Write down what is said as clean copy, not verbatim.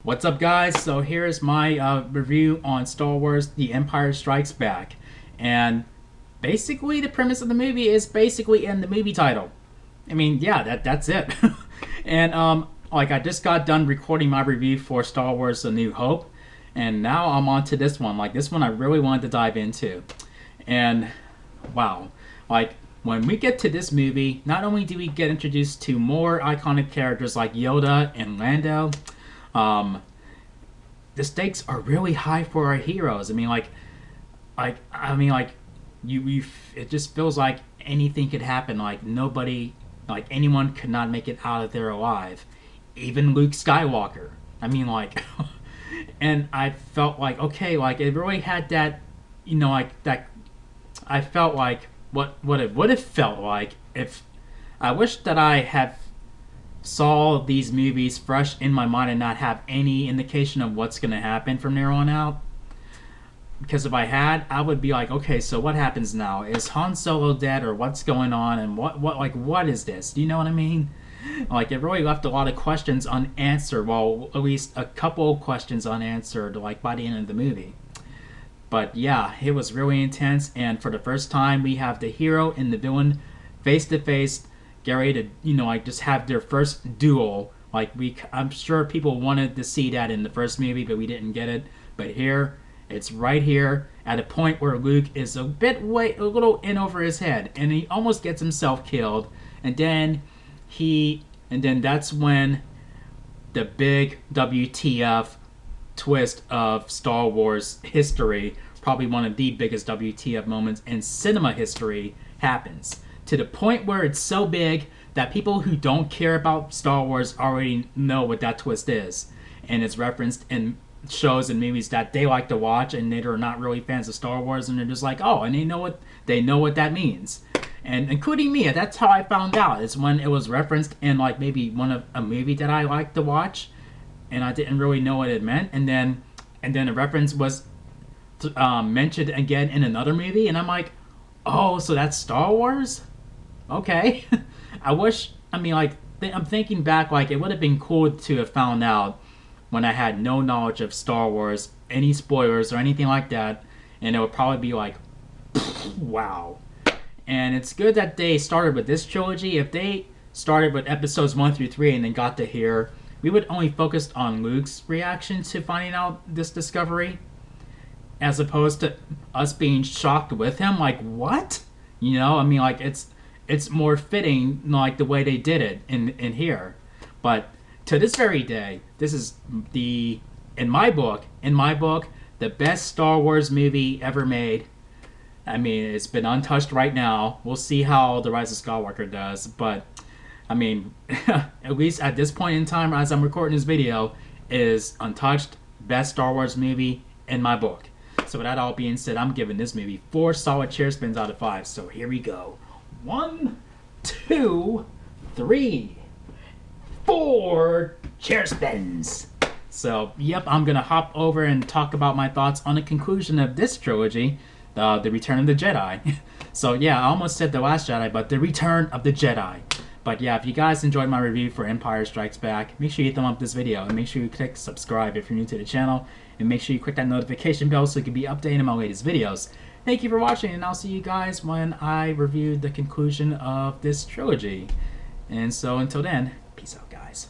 What's up, guys? So here's my review on Star Wars The Empire Strikes Back. And basically the premise of the movie is basically in the movie title. I mean, yeah, that's it. And like I just got done recording my review for Star Wars A New Hope, and now I'm on to this one. Like, this one I really wanted to dive into. And wow, like when we get to this movie, not only do we get introduced to more iconic characters like Yoda and Lando, the stakes are really high for our heroes. I mean, it just feels like anything could happen. Like nobody, like anyone could not make it out of there alive. Even Luke Skywalker. I mean, like, and I felt like, okay, like it really had that, like that. I felt like what it would have felt like if I wish that I had saw these movies fresh in my mind and not have any indication of what's going to happen from there on out. Because if I had, I would be like, okay, so what happens now? Is Han Solo dead, or what's going on, and what is this? Do you know what I mean? Like, it really left a lot of questions unanswered. Well, at least a couple questions unanswered, like by the end of the movie. But yeah, it was really intense, and for the first time, we have the hero and the villain face to face, get ready to, like just have their first duel. Like I'm sure people wanted to see that in the first movie, but we didn't get it. But here, it's right here at a point where Luke is a little in over his head, and he almost gets himself killed. And then that's when the big WTF twist of Star Wars history, probably one of the biggest WTF moments in cinema history, happens. To the point where it's so big that people who don't care about Star Wars already know what that twist is. And it's referenced in shows and movies that they like to watch, and they're not really fans of Star Wars, and they're just like, oh, and they know what that means. And including me, that's how I found out. It's when it was referenced in like maybe a movie that I like to watch, and I didn't really know what it meant, and then the reference was mentioned again in another movie, and I'm like, oh, so that's Star Wars? Okay. I'm thinking back, like, it would have been cool to have found out when I had no knowledge of Star Wars, any spoilers or anything like that, and it would probably be like, wow. And it's good that they started with this trilogy. If they started with episodes 1 through 3 and then got to here, we would only focus on Luke's reaction to finding out this discovery, as opposed to us being shocked with him. Like, what? Like, it's more fitting, like the way they did it in here. But to this very day, this is in my book, the best Star Wars movie ever made. I mean, it's been untouched right now. We'll see how The Rise of Skywalker does, but I mean, at least at this point in time, as I'm recording this video, is untouched, best Star Wars movie in my book. So with that all being said, I'm giving this movie 4 solid chair spins out of 5. So here we go. 1, 2, 3, 4 chair spins. So, yep, I'm going to hop over and talk about my thoughts on the conclusion of this trilogy, The Return of the Jedi. So, yeah, I almost said The Last Jedi, but The Return of the Jedi. But yeah, if you guys enjoyed my review for Empire Strikes Back, make sure you thumb up this video, and make sure you click subscribe if you're new to the channel, and make sure you click that notification bell so you can be updated on my latest videos. Thank you for watching, and I'll see you guys when I review the conclusion of this trilogy. And so until then, peace out, guys.